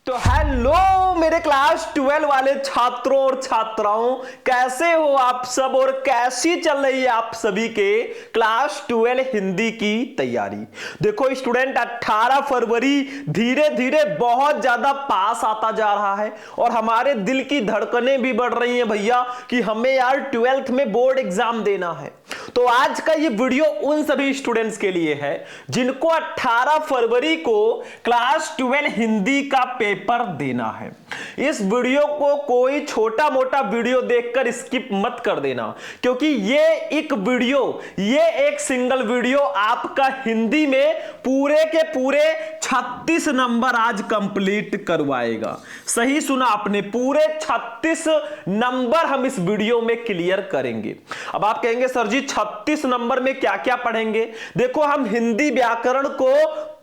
तो हेलो मेरे क्लास 12 वाले छात्रों और छात्राओं, कैसे हो आप सब और कैसी चल रही है आप सभी के क्लास 12 हिंदी की तैयारी। देखो स्टूडेंट, 18 फरवरी धीरे धीरे बहुत ज्यादा पास आता जा रहा है और हमारे दिल की धड़कनें भी बढ़ रही हैं भैया कि हमें यार 12th में बोर्ड एग्जाम देना है। तो आज का ये वीडियो उन सभी स्टूडेंट्स के लिए है जिनको 18 फरवरी को क्लास 12 हिंदी का पेपर देना है। इस वीडियो को कोई छोटा मोटा वीडियो देखकर स्किप मत कर देना, क्योंकि ये एक सिंगल वीडियो आपका हिंदी में पूरे के पूरे 36 नंबर आज कंप्लीट करवाएगा। सही सुना आपने, पूरे 36 नंबर हम इस वीडियो में क्लियर करेंगे। अब आप कहेंगे सर जी 36 नंबर में क्या क्या पढ़ेंगे। देखो, हम हिंदी व्याकरण को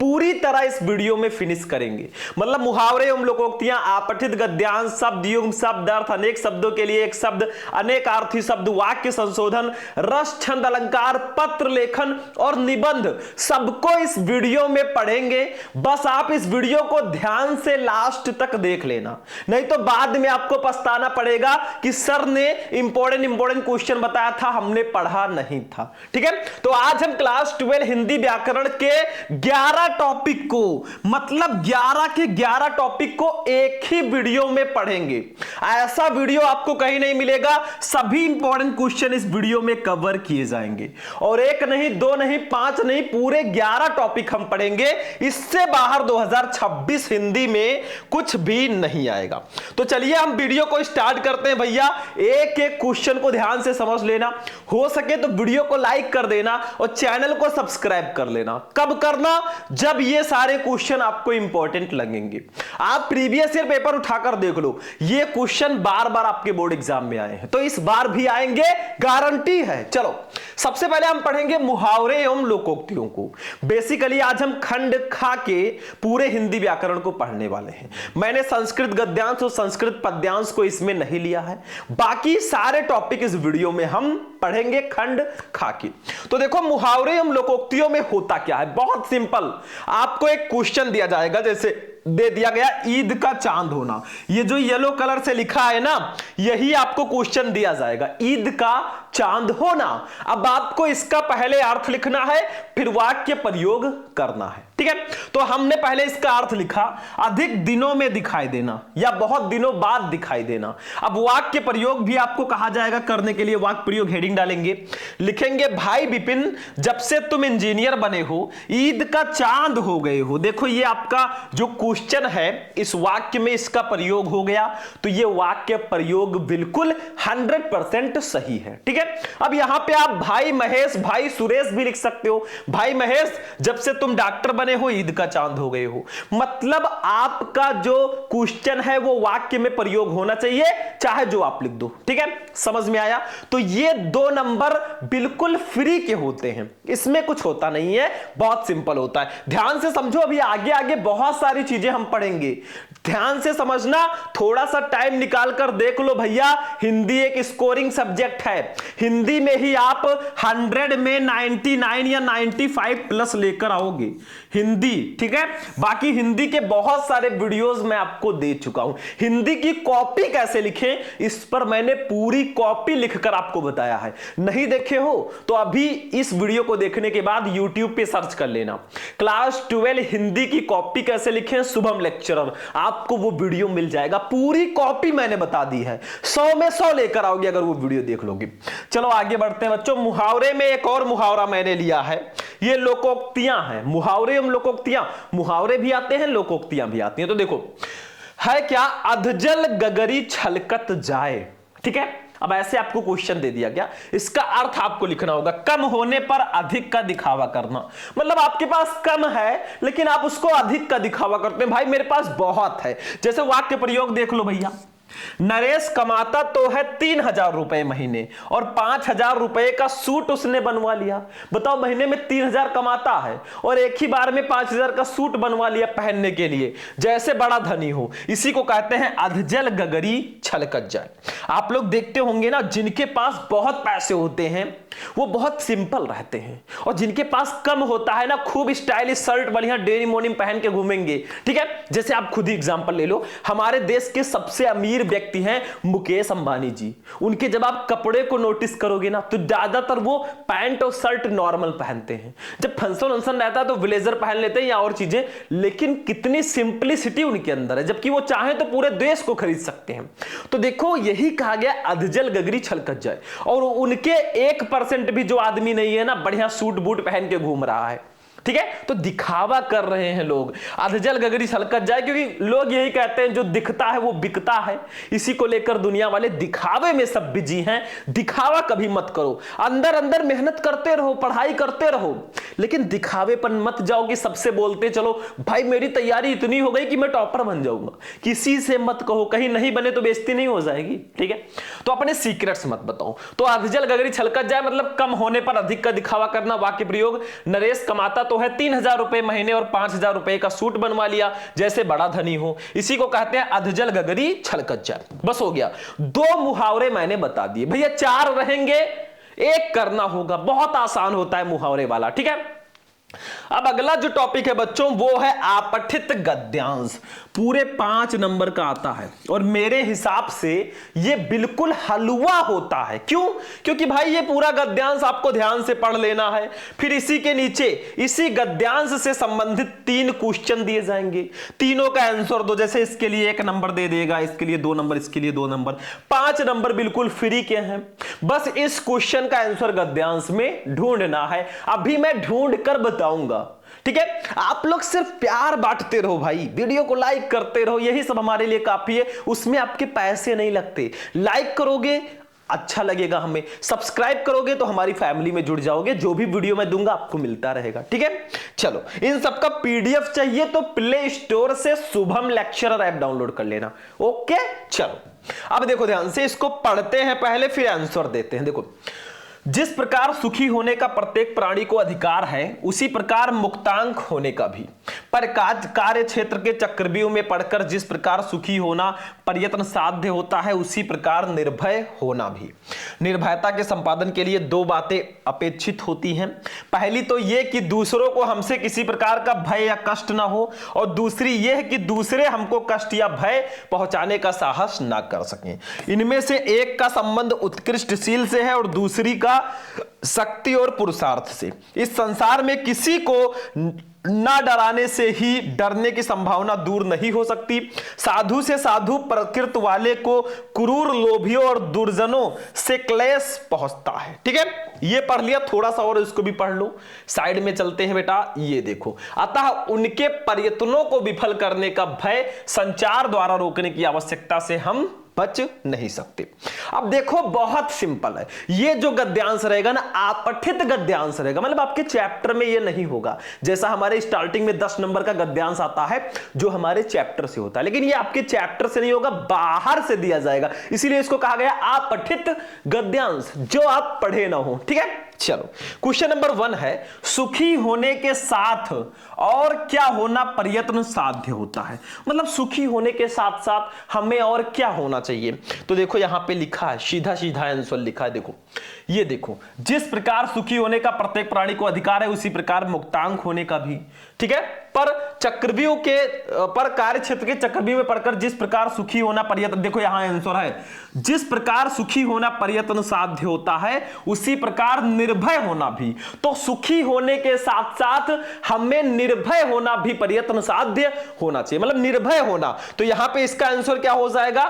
पूरी तरह इस वीडियो में फिनिश करेंगे। मतलब मुहावरे एवं लोकोक्तियां, आपठित गद्यांश, शब्द युग्म, शब्द अर्थ, अनेक शब्दों के लिए एक शब्द, अनेकार्थी शब्द, वाक्य संशोधन, रस, छंद, अलंकार, पत्र लेखन और निबंध, सबको इस वीडियो में पढ़ेंगे। बस आप इस वीडियो को ध्यान से लास्ट तक देख लेना, नहीं तो बाद में आपको पछताना पड़ेगा कि सर ने इंपॉर्टेंट क्वेश्चन बताया था, हमने पढ़ा नहीं था। ठीक है, तो आज हम क्लास 12 हिंदी व्याकरण के 11 टॉपिक को, मतलब 11 के 11 टॉपिक को एक ही वीडियो में पढ़ेंगे। ऐसा वीडियो आपको कहीं नहीं मिलेगा। सभी इंपॉर्टेंट क्वेश्चन इस वीडियो में कवर किए जाएंगे और एक नहीं, दो नहीं, 5 नहीं, पूरे 11 टॉपिक हम पढ़ेंगे। इससे बाहर 2026 हिंदी में कुछ भी नहीं आएगा। तो चलिए हम वीडियो को स्टार्ट करते हैं भैया। एक एक क्वेश्चन को ध्यान से समझ लेना, हो सके तो वीडियो को लाइक कर देना और चैनल को सब्सक्राइब कर लेना। कब करना? जब ये सारे क्वेश्चन आपको इंपॉर्टेंट लगेंगे। आप प्रीवियस ईयर पेपर उठाकर देख लो, ये क्वेश्चन बार बार आपके बोर्ड एग्जाम में आए हैं, तो इस बार भी आएंगे, गारंटी है। चलो सबसे पहले हम पढ़ेंगे मुहावरे एवं लोकोक्तियों को। बेसिकली आज हम खंड खा के पूरे हिंदी व्याकरण को पढ़ने वाले हैं। मैंने संस्कृत गद्यांश और संस्कृत पद्यांश को इसमें नहीं लिया है, बाकी सारे टॉपिक इस वीडियो में हम पढ़ेंगे खंड खा के। तो देखो मुहावरे एवं लोकोक्तियों में होता क्या है, बहुत सिंपल। आपको एक क्वेश्चन दिया जाएगा, जैसे दे दिया गया ईद का चांद होना। ये जो येलो कलर से लिखा है ना, यही आपको क्वेश्चन दिया जाएगा, ईद का चांद होना। अब आपको इसका पहले अर्थ लिखना है, फिर वाक्य प्रयोग करना है। ठीक है, तो हमने पहले इसका अर्थ लिखा, अधिक दिनों में दिखाई देना या बहुत दिनों बाद दिखाई देना। अब वाक्य प्रयोग भी आपको कहा जाएगा करने के लिए। वाक्य प्रयोग हेडिंग डालेंगे, लिखेंगे भाई विपिन, जब से तुम इंजीनियर बने हो ईद का चांद हो गए हो। देखो ये आपका जो क्वेश्चन है, इस वाक्य में इसका प्रयोग हो गया, तो ये वाक्य प्रयोग बिल्कुल 100% सही है। ठीक है, अब यहां पे आप भाई महेश, भाई सुरेश भी लिख सकते हो। भाई महेश, जब से तुम डॉक्टर बने हो ईद का चांद हो गए हो। मतलब आपका जो क्वेश्चन है वो वाक्य में प्रयोग होना चाहिए, चाहे जो आप लिख दो। ठीक है, समझ में आया? तो ये 2 नंबर बिल्कुल फ्री के होते हैं, इसमें कुछ होता नहीं है, बहुत सिंपल होता है। ध्यान से समझो, अभी आगे आगे बहुत सारी चीजें हम पढ़ेंगे, ध्यान से समझना। थोड़ा सा टाइम निकाल कर देख लो भैया, हिंदी एक स्कोरिंग सब्जेक्ट है। हिंदी में ही आप 100 में 99 या 95 प्लस लेकर आओगे हिंदी। ठीक है, बाकी हिंदी के बहुत सारे वीडियोस मैं आपको दे चुका हूं। हिंदी की कॉपी कैसे लिखें, इस पर मैंने पूरी कॉपी लिखकर आपको बताया है। नहीं देखे हो तो अभी इस वीडियो को देखने के बाद यूट्यूब पे सर्च कर लेना, क्लास 12 हिंदी की कॉपी कैसे लिखें शुभम लेक्चरर, आपको वो वीडियो मिल जाएगा। पूरी कॉपी मैंने बता दी है, 100 में 100 लेकर आओगे अगर वो वीडियो देख लोगे। चलो आगे बढ़ते हैं बच्चों। मुहावरे में एक और मुहावरा मैंने लिया है, ये लोकोक्तियां हैं। मुहावरे एवं लोकोक्तियां, मुहावरे भी आते हैं, लोकोक्तियां भी आती हैं। तो देखो है क्या, अधजल गगरी छलकत जाए। ठीक है, अब ऐसे आपको क्वेश्चन दे दिया गया, इसका अर्थ आपको लिखना होगा, कम होने पर अधिक का दिखावा करना। मतलब आपके पास कम है लेकिन आप उसको अधिक का दिखावा करते हैं। भाई मेरे पास बहुत है। जैसे वाक्य प्रयोग देख लो भैया, नरेश कमाता तो है 3,000 रुपए महीने और 5,000 रुपए का सूट उसने बनवा लिया। बताओ, महीने में 3,000 कमाता है और एक ही बार में 5,000 का सूट बनवा लिया पहनने के लिए, जैसे बड़ा धनी हो। इसी को कहते हैं अधजल गगरी छलकत जाए। आप लोग देखते होंगे ना, जिनके पास बहुत पैसे होते हैं वो बहुत सिंपल रहते हैं, और जिनके पास कम होता है ना, खूब स्टाइलिश शर्ट बढ़िया डेनिम वोनिम पहन के घूमेंगे। ठीक है, जैसे आप खुद ही एग्जांपल ले लो, हमारे देश के सबसे अमीर व्यक्ति हैं मुकेश अंबानी जी। उनके जब आप कपड़े को नोटिस करोगे ना, तो ज्यादातर वो पैंट और शर्ट नॉर्मल पहनते हैं। जब फंक्शन वंक्शन रहता है तो ब्लेजर पहन लेते हैं या और चीजें, लेकिन कितनी सिंपलिसिटी उनके अंदर है, जबकि वो चाहे तो पूरे देश को खरीद सकते हैं। तो देखो, यही कहा गया अधजल गगरी छलकत जाए। और उनके 1% भी जो आदमी नहीं है ना, बढ़िया सूट बूट पहन के घूम रहा है। ठीक है, तो दिखावा कर रहे हैं लोग, अधजल गगरी छलकत जाए, क्योंकि लोग यही कहते हैं जो दिखता है वो बिकता है। इसी को लेकर दुनिया वाले दिखावे में सब बिजी हैं। दिखावा कभी मत करो, अंदर अंदर मेहनत करते रहो, पढ़ाई करते रहो, लेकिन दिखावे पर मत जाओ कि सबसे बोलते चलो भाई मेरी तैयारी इतनी हो गई कि मैं टॉपर बन जाऊंगा। किसी से मत कहो, कहीं नहीं बने तो बेइज्जती नहीं हो जाएगी। ठीक है, तो अपने सीक्रेट्स मत बताओ। तो अधजल गगरी छलकत जाए मतलब कम होने पर अधिक का दिखावा करना। वाक्य प्रयोग, नरेश कमाता तो है 3,000 रुपए महीने और 5,000 रुपए का सूट बनवा लिया, जैसे बड़ा धनी हो। इसी को कहते हैं अधजल गगरी छलकत जाए। बस हो गया, 2 मुहावरे मैंने बता दिए भैया, 4 रहेंगे, एक करना होगा। बहुत आसान होता है मुहावरे वाला। ठीक है, अब अगला जो टॉपिक है बच्चों, वो है आपठित गद्यांश। पूरे 5 नंबर का आता है और मेरे हिसाब से ये बिल्कुल हलवा होता है। क्यों? क्योंकि भाई ये पूरा गद्यांश आपको ध्यान से पढ़ लेना है, फिर इसी के नीचे इसी गद्यांश से संबंधित 3 क्वेश्चन दिए जाएंगे, तीनों का आंसर दो। जैसे इसके लिए 1 नंबर दे देगा, इसके लिए 2 नंबर, इसके लिए 2 नंबर, 5 नंबर बिल्कुल फ्री के हैं। बस इस क्वेश्चन का आंसर गद्यांश में ढूंढना है। अभी मैं ढूंढ कर बताऊंगा। ठीक है, आप लोग सिर्फ प्यार बांटते रहो भाई, वीडियो को लाइक करते रहो, यही सब हमारे लिए काफी है। उसमें आपके पैसे नहीं लगते। लाइक करोगे अच्छा लगेगा हमें, सब्सक्राइब करोगे तो हमारी फैमिली में जुड़ जाओगे, जो भी वीडियो मैं दूंगा आपको मिलता रहेगा। ठीक है, चलो, इन सबका पीडीएफ चाहिए तो प्ले स्टोर से शुभम लेक्चरर ऐप डाउनलोड कर लेना। ओके, चलो अब देखो ध्यान से, इसको पढ़ते हैं पहले, फिर आंसर देते हैं। देखो, जिस प्रकार सुखी होने का प्रत्येक प्राणी को अधिकार है, उसी प्रकार मुक्तांक होने का भी। पर कार्य क्षेत्र के चक्रव्यूह में पड़कर जिस प्रकार सुखी होना प्रयत्न साध्य होता है, उसी प्रकार निर्भय होना भी। निर्भयता के संपादन के लिए 2 बातें अपेक्षित होती हैं। पहली तो यह कि दूसरों को हमसे किसी प्रकार का भय या कष्ट ना हो, और दूसरी यह कि दूसरे हमको कष्ट या भय पहुंचाने का साहस ना कर सकें। इनमें से एक का संबंध उत्कृष्टशील से है और दूसरी का शक्ति और पुरुषार्थ से। इस संसार में किसी को ना डराने से ही डरने की संभावना दूर नहीं हो सकती। साधु से साधु प्रकृति वाले को क्रूर लोभियों और दुर्जनों से क्लेश पहुंचता है। ठीक है, ये पढ़ लिया, थोड़ा सा और इसको भी पढ़ लो। साइड में चलते हैं बेटा, ये देखो, अतः उनके प्रयत्नों को विफल करने का भय संचार द्वारा रोकने की आवश्यकता से हम बच नहीं सकते। अब देखो, बहुत सिंपल है। ये जो गद्यांश रहेगा ना, आपठित गद्यांश रहेगा, मतलब आपके चैप्टर में ये नहीं होगा। जैसा हमारे स्टार्टिंग में 10 नंबर का गद्यांश आता है जो हमारे चैप्टर से होता है, लेकिन ये आपके चैप्टर से नहीं होगा, बाहर से दिया जाएगा। इसीलिए इसको कहा गया आपठित गद्यांश, जो आप पढ़े ना हो। ठीक है, चलो, क्वेश्चन नंबर 1 है, सुखी होने के साथ और क्या होना प्रयत्न साध्य होता है। मतलब सुखी होने के साथ साथ हमें और क्या होना चाहिए। तो देखो यहां पे लिखा है, सीधा सीधा आंसर लिखा है। देखो, ये देखो, जिस प्रकार सुखी होने का प्रत्येक प्राणी को अधिकार है, उसी प्रकार मुक्तांक होने का भी। ठीक है, पर चक्रव्यूह के पर कार्य क्षेत्र के चक्रव्यूह में पड़कर जिस प्रकार सुखी होना प्रयत्न, देखो यहां आंसर है, जिस प्रकार सुखी होना प्रयत्न साध्य होता है, उसी प्रकार निर्भय होना भी। तो सुखी होने के साथ साथ हमें निर्भय होना भी प्रयत्न साध्य होना चाहिए, मतलब निर्भय होना। तो यहां पे इसका आंसर क्या हो जाएगा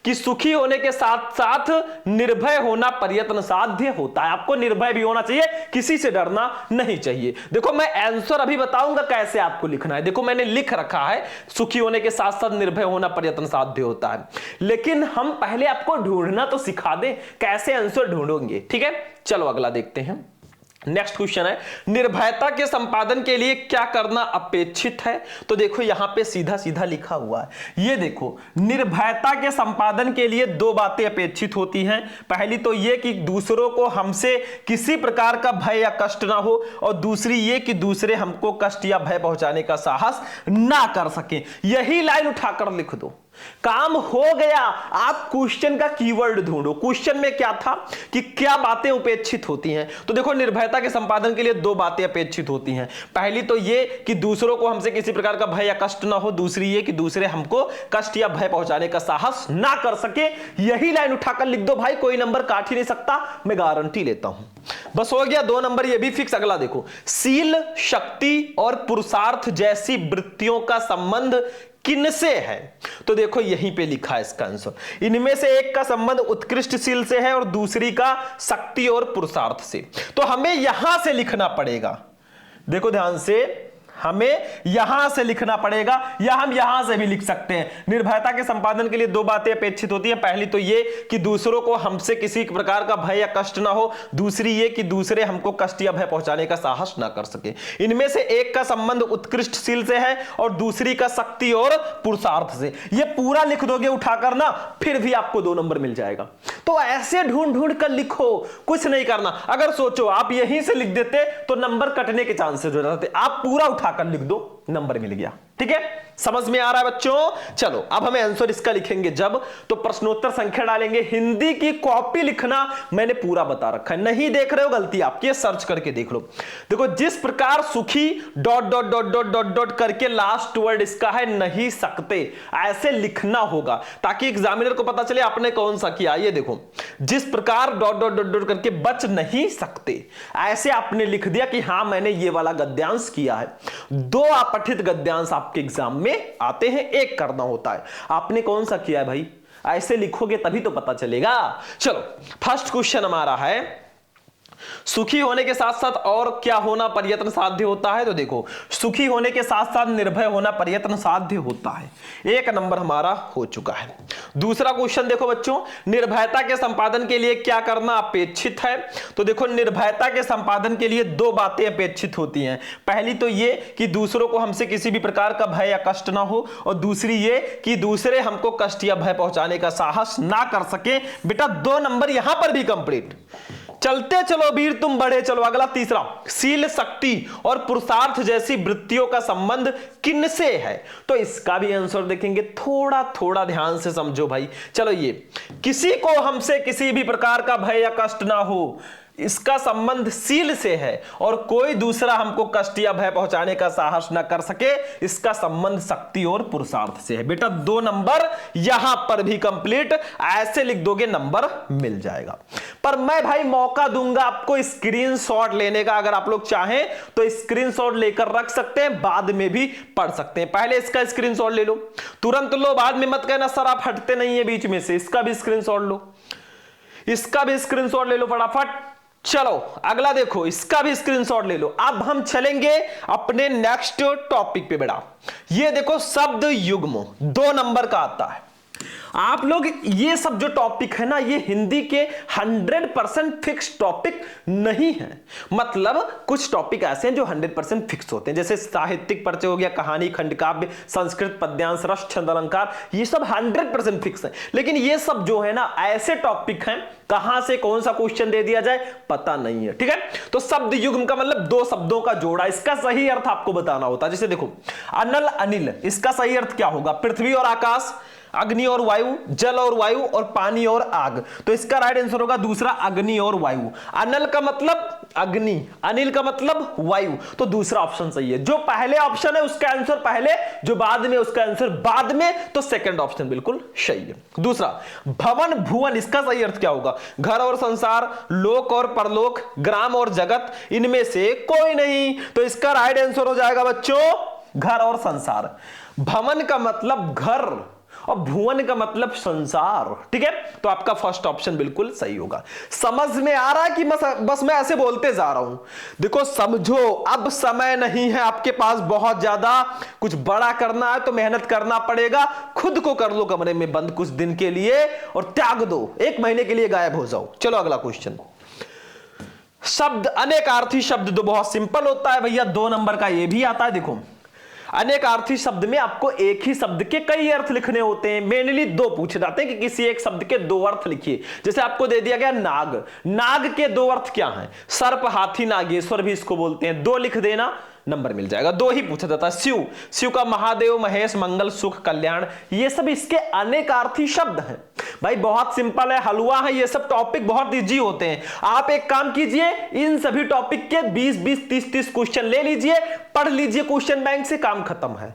कि सुखी होने के साथ साथ निर्भय होना प्रयत्न साध्य होता है। आपको निर्भय भी होना चाहिए, किसी से डरना नहीं चाहिए। देखो, मैं आंसर अभी बताऊंगा कैसे आपको लिखना है। देखो, मैंने लिख रखा है, सुखी होने के साथ साथ निर्भय होना प्रयत्न साध्य होता है, लेकिन हम पहले आपको ढूंढना तो सिखा दें, कैसे आंसर ढूंढोगे। ठीक है, चलो अगला देखते हैं। नेक्स्ट क्वेश्चन है, निर्भयता के संपादन के लिए क्या करना अपेक्षित है? तो देखो यहां पे सीधा सीधा लिखा हुआ है, ये देखो, निर्भयता के संपादन के लिए दो बातें अपेक्षित होती हैं। पहली तो ये कि दूसरों को हमसे किसी प्रकार का भय या कष्ट ना हो, और दूसरी ये कि दूसरे हमको कष्ट या भय पहुंचाने का साहस ना कर सके। यही लाइन उठाकर लिख दो, काम हो गया। आप क्वेश्चन का कीवर्ड ढूंढो, क्वेश्चन में क्या था कि क्या बातें अपेक्षित होती हैं। तो देखो निर्भयता के संपादन के लिए दो बातें अपेक्षित होती हैं। पहली तो ये कि दूसरों को हमसे किसी प्रकार का भय या कष्ट ना हो, दूसरी ये कि दूसरे हमको कष्ट या भय पहुंचाने का साहस ना कर सके। यही लाइन उठाकर लिख दो भाई, कोई नंबर काट ही नहीं सकता, मैं गारंटी लेता हूं। बस हो गया 2 नंबर, ये भी फिक्स। अगला देखो, शील, शक्ति और पुरुषार्थ जैसी वृत्तियों का संबंध किनसे है? तो देखो यहीं पे लिखा है इसका आंसर। इनमें से एक का संबंध उत्कृष्टशील से है और दूसरी का शक्ति और पुरुषार्थ से। तो हमें यहां से लिखना पड़ेगा, देखो ध्यान से, हमें यहां से लिखना पड़ेगा, या हम यहां से भी लिख सकते हैं। निर्भयता के संपादन के लिए दो बातें अपेक्षित होती हैं। पहली तो ये कि दूसरों को हमसे किसी प्रकार का भय या कष्ट ना हो, दूसरी ये कि दूसरे हमको कष्ट या भय पहुंचाने का साहस ना कर सके। इनमें से एक का संबंध उत्कृष्टशील से है और दूसरी का शक्ति और पुरुषार्थ से। ये पूरा लिख दोगे उठाकर ना, फिर भी आपको 2 नंबर मिल जाएगा। तो ऐसे ढूंढ ढूंढ कर लिखो, कुछ नहीं करना। अगर सोचो आप यहीं से लिख देते तो नंबर कटने के चांसेस हो जाते। आप पूरा उठाकर लिख दो, नंबर मिल गया। ठीक है, समझ में आ रहा है बच्चों? चलो अब हमें आंसर इसका लिखेंगे जब, तो प्रश्नोत्तर संख्या डालेंगे। हिंदी की कॉपी लिखना मैंने पूरा बता रखा है, नहीं देख रहे हो गलती आपकी, सर्च करके देख लो। देखो जिस प्रकार सुखी ... करके लास्ट वर्ड इसका है नहीं सकते, ऐसे लिखना होगा ताकि एग्जामिनर को पता चले आपने कौन सा किया। ये देखो, जिस प्रकार ... करके बच नहीं सकते, ऐसे आपने लिख दिया कि हां मैंने ये वाला गद्यांश किया है। 2 अपठित गद्यांश आपके एग्जाम में आते हैं, एक करना होता है। आपने कौन सा किया है भाई? ऐसे लिखोगे तभी तो पता चलेगा। चलो फर्स्ट क्वेश्चन हमारा है, सुखी होने के साथ साथ और क्या होना प्रयत्न साध्य होता है? तो देखो सुखी होने के साथ साथ निर्भय होना प्रयत्न साध्य होता है। 1 नंबर हमारा हो चुका है। दूसरा क्वेश्चन देखो बच्चों, निर्भयता के संपादन के लिए क्या करना अपेक्षित है? तो देखो निर्भयता के संपादन के लिए 2 बातें अपेक्षित होती हैं। पहली तो ये कि दूसरों को हमसे किसी भी प्रकार का भय या कष्ट ना हो, और दूसरी ये कि दूसरे हमको कष्ट या भय पहुंचाने का साहस ना कर सके। बेटा 2 नंबर यहां पर भी कंप्लीट। चलते चलो वीर तुम बढ़े चलो। अगला तीसरा, शील, शक्ति और पुरुषार्थ जैसी वृत्तियों का संबंध किनसे है? तो इसका भी आंसर देखेंगे, थोड़ा थोड़ा ध्यान से समझो भाई। चलो ये, किसी को हमसे किसी भी प्रकार का भय या कष्ट ना हो, इसका संबंध शील से है, और कोई दूसरा हमको कष्ट या भय पहुंचाने का साहस न कर सके, इसका संबंध शक्ति और पुरुषार्थ से है। बेटा 2 नंबर यहां पर भी कंप्लीट, ऐसे लिख दोगे नंबर मिल जाएगा। पर मैं भाई मौका दूंगा आपको स्क्रीनशॉट लेने का, अगर आप लोग चाहें तो स्क्रीनशॉट लेकर रख सकते हैं, बाद में भी पढ़ सकते हैं। पहले इसका स्क्रीनशॉट ले लो, तुरंत लो, बाद में मत कहना सर आप हटते नहीं है बीच में से। इसका भी स्क्रीनशॉट लो, इसका भी स्क्रीनशॉट ले लो फटाफट। चलो अगला देखो, इसका भी स्क्रीनशॉट ले लो। अब हम चलेंगे अपने नेक्स्ट टॉपिक पे। बेटा ये देखो, शब्द युग्म 2 नंबर का आता है। आप लोग ये सब जो टॉपिक है ना, ये हिंदी के 100% फिक्स टॉपिक नहीं है। मतलब कुछ टॉपिक ऐसे हैं जो 100% फिक्स होते हैं, जैसे साहित्यिक परिचय हो गया, कहानी, खंडकाव्य, संस्कृत, पद्यांश, रस, छंद, अलंकार, ये सब 100% फिक्स है। लेकिन ये सब जो है ना ऐसे टॉपिक हैं, कहां से कौन सा क्वेश्चन दे दिया जाए पता नहीं है। ठीक है, तो शब्द युग्म का मतलब 2 शब्दों का जोड़ा, इसका सही अर्थ आपको बताना होता है। जैसे देखो अनल, अनिल, इसका सही अर्थ क्या होगा? पृथ्वी और आकाश, अग्नि और वायु, जल और वायु, और पानी और आग। तो इसका राइट आंसर होगा दूसरा, अग्नि और वायु। अनल का मतलब अग्नि, अनिल का मतलब वायु, तो दूसरा ऑप्शन सही है। जो पहले ऑप्शन है उसका आंसर पहले, जो बाद में उसका आंसर बाद में, तो सेकंड ऑप्शन बिल्कुल सही है। दूसरा भवन, भुवन, इसका सही अर्थ क्या होगा? घर और संसार, लोक और परलोक, ग्राम और जगत, इनमें से कोई नहीं। तो इसका राइट आंसर हो जाएगा बच्चों घर और संसार। भवन का मतलब घर और भुवन का मतलब संसार। ठीक है, तो आपका फर्स्ट ऑप्शन बिल्कुल सही होगा। समझ में आ रहा है कि बस मैं ऐसे बोलते जा रहा हूं? देखो समझो, अब समय नहीं है आपके पास बहुत ज्यादा, कुछ बड़ा करना है तो मेहनत करना पड़ेगा। खुद को कर लो कमरे में बंद कुछ दिन के लिए और त्याग दो, 1 महीने के लिए गायब हो जाओ। चलो अगला क्वेश्चन, शब्द अनेकार्थी शब्द तो बहुत सिंपल होता है भैया, 2 नंबर का ये भी आता है। देखो अनेकार्थी शब्द में आपको एक ही शब्द के कई अर्थ लिखने होते हैं, मेनली 2 पूछे जाते हैं कि किसी एक शब्द के 2 अर्थ लिखिए। जैसे आपको दे दिया गया नाग, नाग के 2 अर्थ क्या हैं? सर्प, हाथी, नागेश्वर भी इसको बोलते हैं। 2 लिख देना, नंबर मिल जाएगा। 2 ही पूछा जाता है। शिव, शिव का महादेव, महेश, मंगल, सुख, कल्याण, ये सब इसके अनेकार्थी शब्द हैं। भाई बहुत सिंपल है, हलवा है, ये सब टॉपिक बहुत इजी होते हैं। आप एक काम कीजिए, इन सभी टॉपिक के 20-20, 30-30 क्वेश्चन ले लीजिए, पढ़ लीजिए क्वेश्चन बैंक से, काम खत्म है।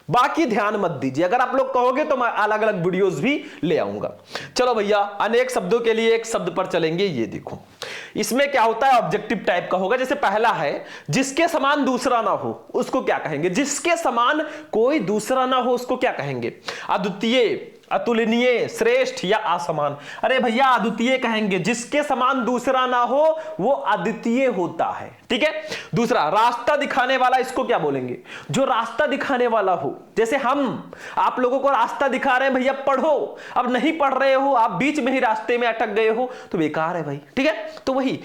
बाकी ध्यान मत दीजिए, अगर आप लोग कहोगे तो मैं अलग अलग वीडियोस भी ले आऊंगा। चलो भैया, अनेक शब्दों के लिए एक शब्द पर चलेंगे। ये देखो, इसमें क्या होता है, ऑब्जेक्टिव टाइप का होगा। जैसे पहला है, जिसके समान दूसरा ना हो उसको क्या कहेंगे? जिसके समान कोई दूसरा ना हो उसको क्या कहेंगे? अद्वितीय, अतुलनीय, श्रेष्ठ या असमान? अरे भैया अद्वितीय कहेंगे, जिसके समान दूसरा ना हो वो अद्वितीय होता है। ठीक है। दूसरा, रास्ता दिखाने वाला, इसको क्या बोलेंगे? जो रास्ता दिखाने वाला हो। जैसे हम आप लोगों को रास्ता दिखा रहे हैं, भैया पढ़ो, अब नहीं पढ़ रहे हो, आप बीच में ही रास्ते में अटक गए हो तो बेकार है भाई। ठीक है, तो वही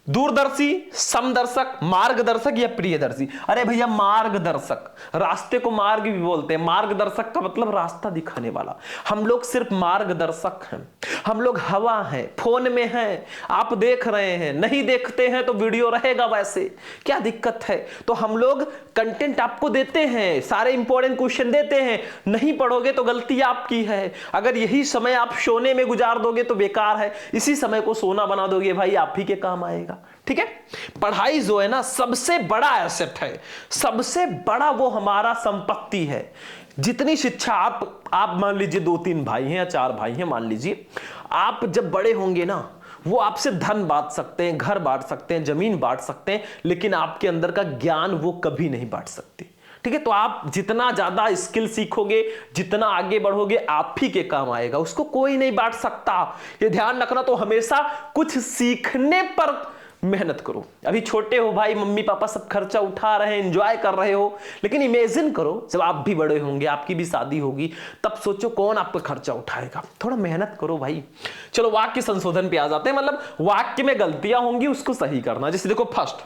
दूरदर्शी, समदर्शक, मार्गदर्शक या प्रियदर्शी? अरे भैया मार्गदर्शक, रास्ते को मार्ग भी बोलते हैं, मार्गदर्शक का मतलब रास्ता दिखाने वाला। हम लोग सिर्फ मार्गदर्शक हैं, हम लोग हवा हैं, फोन में हैं, आप देख रहे हैं, नहीं देखते हैं तो वीडियो रहेगा वैसे, क्या दिक्कत है? तो हम लोग कंटेंट आपको देते हैं, सारे इंपॉर्टेंट क्वेश्चन देते हैं, नहीं पढ़ोगे तो गलती आपकी है। अगर यही समय आप सोने में गुजार दोगे तो बेकार है, इसी समय को सोना बना दोगे भाई, आप ही के काम आएगा। ठीक है, पढ़ाई जो है ना सबसे बड़ा एसेट है, सबसे बड़ा वो हमारा संपत्ति है। जितनी शिक्षा आप मान लीजिए 2-3 भाई हैं या 4 भाई हैं, मान लीजिए आप जब बड़े होंगे ना, वो आपसे धन बांट सकते हैं, घर बांट सकते हैं, जमीन बांट सकते हैं, लेकिन आपके अंदर का ज्ञान वो कभी नहीं बांट सकते। ठीक है, तो आप जितना ज्यादा स्किल सीखोगे, जितना आगे बढ़ोगे, आप ही के काम आएगा, उसको कोई नहीं बांट सकता। ये ध्यान रखना। तो हमेशा कुछ सीखने पर मेहनत करो। अभी छोटे हो भाई, मम्मी पापा सब खर्चा उठा रहे हैं, एंजॉय कर रहे हो, लेकिन इमेजिन करो जब आप भी बड़े होंगे, आपकी भी शादी होगी, तब सोचो कौन आपका खर्चा उठाएगा। थोड़ा मेहनत करो भाई। चलो वाक्य संशोधन पे आ जाते हैं, मतलब वाक्य में गलतियां होंगी उसको सही करना। जैसे देखो फर्स्ट,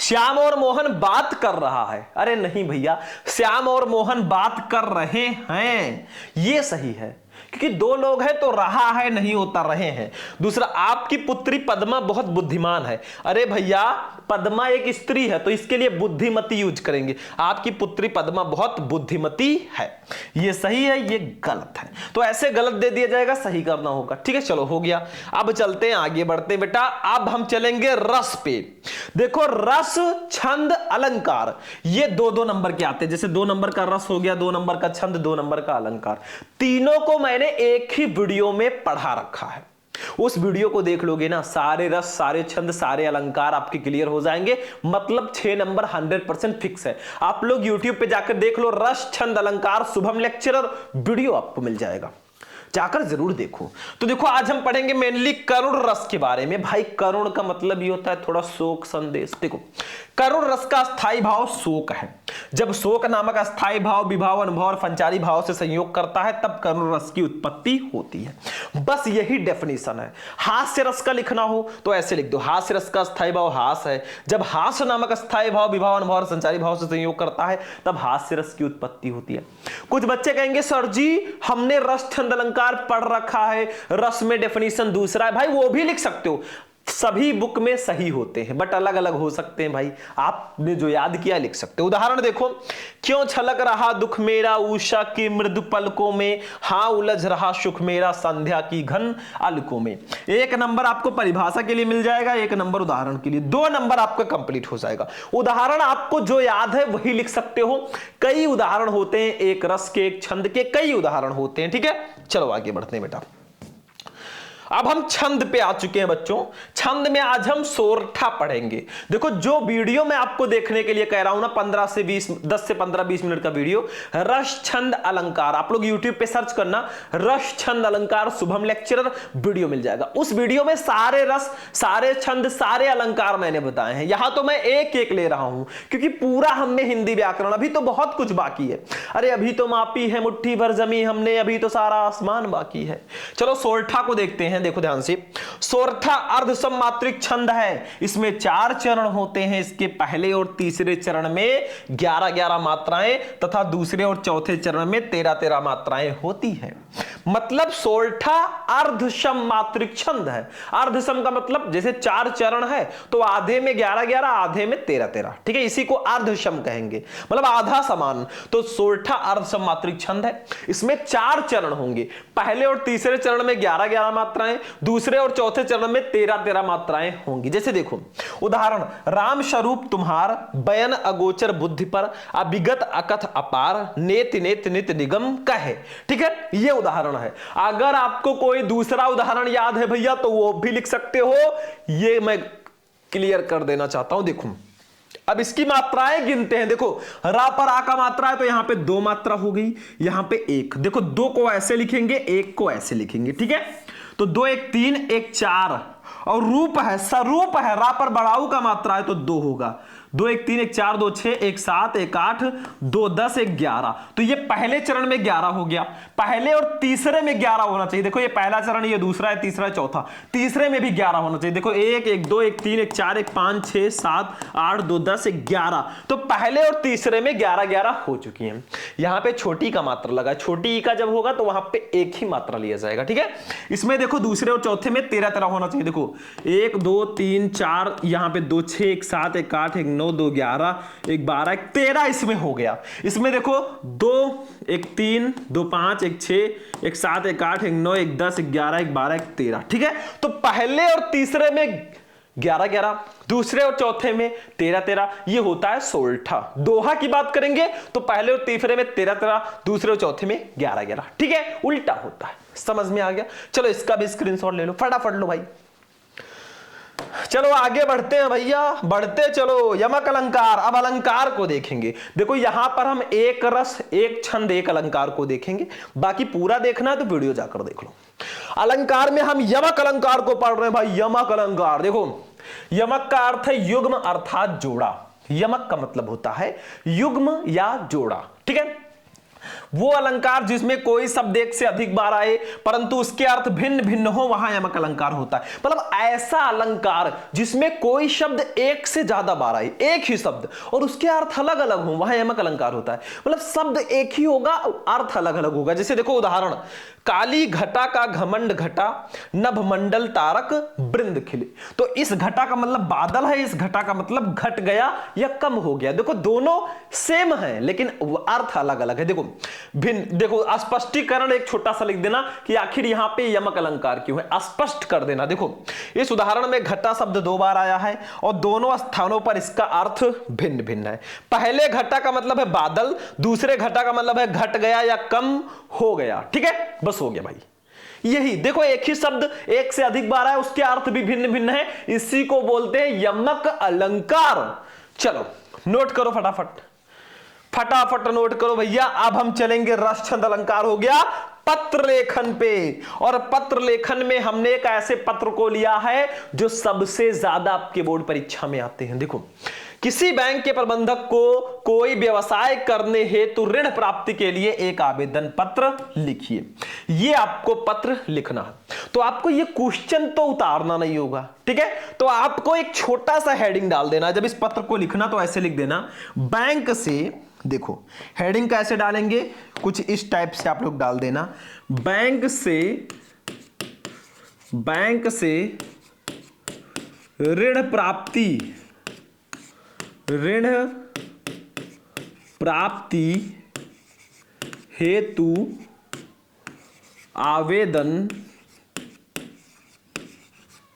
श्याम और मोहन बात कर रहा है। अरे नहीं भैया, श्याम और मोहन बात कर रहे हैं, ये सही है, क्योंकि 2 लोग हैं तो रहा है नहीं होता रहे हैं। दूसरा, आपकी पुत्री पद्मा बहुत बुद्धिमान है। अरे भैया पद्मा एक स्त्री है तो इसके लिए बुद्धिमती यूज करेंगे, आपकी पुत्री पद्मा बहुत बुद्धिमती है, ये सही है, ये गलत है। तो ऐसे गलत दे दिया जाएगा, सही करना होगा। ठीक है, चलो हो गया। अब चलते हैं आगे बढ़ते हैं बेटा, अब हम चलेंगे रस पे। देखो रस, छंद, अलंकार, ये 2-2 नंबर के आते हैं। जैसे 2 नंबर का रस हो गया, 2 नंबर का छंद, 2 नंबर का अलंकार। तीनों को मैंने एक ही वीडियो में पढ़ा रखा है, उस वीडियो को देख लोगे ना, सारे रस, सारे छंद, सारे अलंकार आपके क्लियर हो जाएंगे। मतलब 6 नंबर 100% फिक्स है। आप लोग YouTube पे जाकर देख लो, रस, छंद, अलंकार, शुभम लेक्चरर, वीडियो आपको मिल जाएगा, जाकर जरूर देखो। तो देखो आज हम पढ़ेंगे मेनली करुण रस के बारे में। भाई करुण का मतलब ये होता है थोड़ा शोक संदेश। देखो करुण रस का स्थायी भाव शोक है। जब शोक नामक स्थायी भाव विभाव, अनुभव और संचारी भाव से संयोग करता है तब करुण रस की उत्पत्ति होती है। बस यही डेफिनेशन है। हास्य रस का लिखना हो तो ऐसे लिख दो, हास्य रस का स्थायी भाव हास है। जब हास्य नामक स्थायी भाव विभाव, अनुभव और संचारी भाव से संयोग करता है तब हास्य रस की उत्पत्ति होती है। कुछ बच्चे कहेंगे सर जी हमने रस, छंद, अलंकार पढ़ रखा है, रस में डेफिनेशन दूसरा है। भाई वो भी लिख सकते हो, सभी बुक में सही होते हैं बट अलग अलग हो सकते हैं। भाई आपने जो याद किया लिख सकते हो। उदाहरण देखो, क्यों छलक रहा दुख मेरा उषा की मृदु पलकों में, हाँ उलझ रहा सुख मेरा संध्या की घन अलकों में। 1 नंबर आपको परिभाषा के लिए मिल जाएगा, 1 नंबर उदाहरण के लिए, 2 नंबर आपका कंप्लीट हो जाएगा। उदाहरण आपको जो याद है वही लिख सकते हो। कई उदाहरण होते हैं, एक रस के, एक छंद के, कई उदाहरण होते हैं। ठीक है, चलो आगे बढ़ते हैं बेटा। अब हम छंद पे आ चुके हैं बच्चों। छंद में आज हम सोरठा पढ़ेंगे। देखो जो वीडियो मैं आपको देखने के लिए कह रहा हूं ना, 10 से 15-20 मिनट का वीडियो, रस, छंद, अलंकार, आप लोग YouTube पे सर्च करना, रस, छंद, अलंकार, शुभम लेक्चरर, वीडियो मिल जाएगा। उस वीडियो में सारे रस, सारे छंद, सारे अलंकार मैंने बताए हैं। यहां तो मैं एक एक ले रहा हूं क्योंकि पूरा हमने हिंदी व्याकरण, अभी तो बहुत कुछ बाकी है। अरे अभी तो मापी है मुट्ठी भर जमी हमने, अभी तो सारा आसमान बाकी है। चलो सोरठा को देखते हैं। हैं, देखो ध्यान से। सोरठा अर्धसमात्रिक छंद है, इसमें 4 चरण होते हैं। इसके पहले और तीसरे चरण में 11-11 मात्राएं तथा दूसरे और चौथे चरण में 13-13 मात्राएं होती हैं। मतलब सोरठा अर्धसम मात्रिक छंद है। अर्धसम का मतलब जैसे 4 चरण है तो आधे में 11-11, आधे में 13-13, ठीक है, इसी को अर्धसम कहेंगे, मतलब आधा समान। तो सोरठा अर्धसम मात्रिक छंद है, इसमें 4 चरण होंगे। पहले और तीसरे चरण में 11-11 मात्राएं, दूसरे और चौथे चरण में 13-13 मात्राएं होंगी। जैसे देखो उदाहरण, राम स्वरूप तुम्हार बयन अगोचर बुद्धि पर, अभिगत अकथ अपार, नेत नेत नित निगम कहे। ठीक है, ये उदाहरण है। अगर आपको कोई दूसरा उदाहरण याद है भैया तो वो भी लिख सकते हो, ये मैं क्लियर कर देना चाहता हूं। देखो अब इसकी मात्राएं गिनते हैं। देखो रा पर आ का मात्रा है तो यहां पे 2 मात्रा हो गई, यहां पे 1। देखो 2 को ऐसे लिखेंगे, 1 को ऐसे लिखेंगे, ठीक है। तो 2 1 3 1 4, और रूप है, सरूप है, रा पर बड़ाऊ का मात्रा है तो 2 होगा। 2 1 3 1 4 2 6 1 7 1 8 2 10 1 11। तो ये पहले चरण में 11 हो गया। पहले और तीसरे में 11 होना चाहिए। देखो ये पहला चरण, ये दूसरा है, तीसरा है, चौथा। तीसरे में भी 11 होना चाहिए। देखो 1 1 2 1 3 1 4 1 5 6 7 8 2 10 1 11। तो पहले और तीसरे में 11-11 हो चुकी हैं। यहां पे छोटी का मात्रा लगा, छोटी का जब होगा तो वहां पे एक ही मात्रा लिया जाएगा, ठीक है। इसमें देखो दूसरे और चौथे में 13-13 होना चाहिए। देखो 1 2 3 4, यहां पे 2 6 1 7 1 8 1 9 2 11 1 12 1 13 इसमें हो गया। इसमें देखो 2 1 3 2 5 1 6 1 7 1 8 1 9 1 10 1 11 1 12 1 13, ठीक है। तो पहले और तीसरे में 11-11, दूसरे और चौथे में 13-13, ये होता है सोरठा। दोहा की बात करेंगे तो पहले और तीसरे में 13-13, दूसरे और चौथे में 11-11, ठीक है, उल्टा होता है। समझ में आ गया? चलो इसका भी स्क्रीनशॉट ले लो, फटाफट लो भाई। चलो आगे बढ़ते हैं भैया, बढ़ते चलो। यमक अलंकार, अब अलंकार को देखेंगे। देखो यहां पर हम एक रस एक छंद एक अलंकार को देखेंगे, बाकी पूरा देखना है तो वीडियो जाकर देख लो। अलंकार में हम यमक अलंकार को पढ़ रहे हैं भाई। यमक अलंकार देखो, यमक का अर्थ है युग्म अर्थात जोड़ा। यमक का मतलब होता है युग्म या जोड़ा, ठीक है। वो अलंकार जिसमें कोई शब्द एक से अधिक बार आए परंतु उसके अर्थ भिन्न भिन्न हो, वहां यमक अलंकार होता है। मतलब ऐसा अलंकार जिसमें कोई शब्द एक से ज्यादा बार आए, एक ही शब्द, और उसके अर्थ अलग अलग हो, वहां यमक अलंकार होता है। मतलब शब्द एक ही होगा, अर्थ अलग अलग होगा। जैसे देखो उदाहरण, काली घटा का घमंड घटा, नभ मंडल तारक वृंद खिले। तो इस घटा का मतलब बादल है, इस घटा का मतलब घट गया या कम हो गया। देखो दोनों सेम है लेकिन अर्थ अलग अलग है। देखो भिन्न, देखो स्पष्टीकरण एक छोटा सा लिख देना कि आखिर यहां पे यमक अलंकार क्यों है, स्पष्ट कर देना। देखो इस उदाहरण में घटा शब्द 2 बार आया है और दोनों स्थानों पर इसका अर्थ भिन्न भिन्न है। पहले घटा का मतलब है बादल, दूसरे घटा का मतलब है घट गया या कम हो गया, ठीक है। बस हो गया भाई, यही देखो एक ही शब्द एक से अधिक बार है, उसके अर्थ भी भिन्न भिन्न है, इसी को बोलते हैं यमक अलंकार। चलो नोट करो फटाफट, फटाफट नोट करो भैया। अब हम चलेंगे रस छंद अलंकार हो गया पत्र लेखन पे, और पत्र लेखन में हमने एक ऐसे पत्र को लिया है जो सबसे ज्यादा आपके बोर्ड परीक्षा में आते हैं। देखो किसी बैंक के प्रबंधक को कोई व्यवसाय करने हेतु ऋण प्राप्ति के लिए एक आवेदन पत्र लिखिए। ये आपको पत्र लिखना है, तो आपको ये क्वेश्चन तो उतारना नहीं होगा, ठीक है। तो आपको एक छोटा सा हेडिंग डाल देना। जब इस पत्र को लिखना तो ऐसे लिख देना, बैंक से, देखो हेडिंग कैसे डालेंगे, कुछ इस टाइप से आप लोग डाल देना, बैंक से ऋण प्राप्ति हेतु आवेदन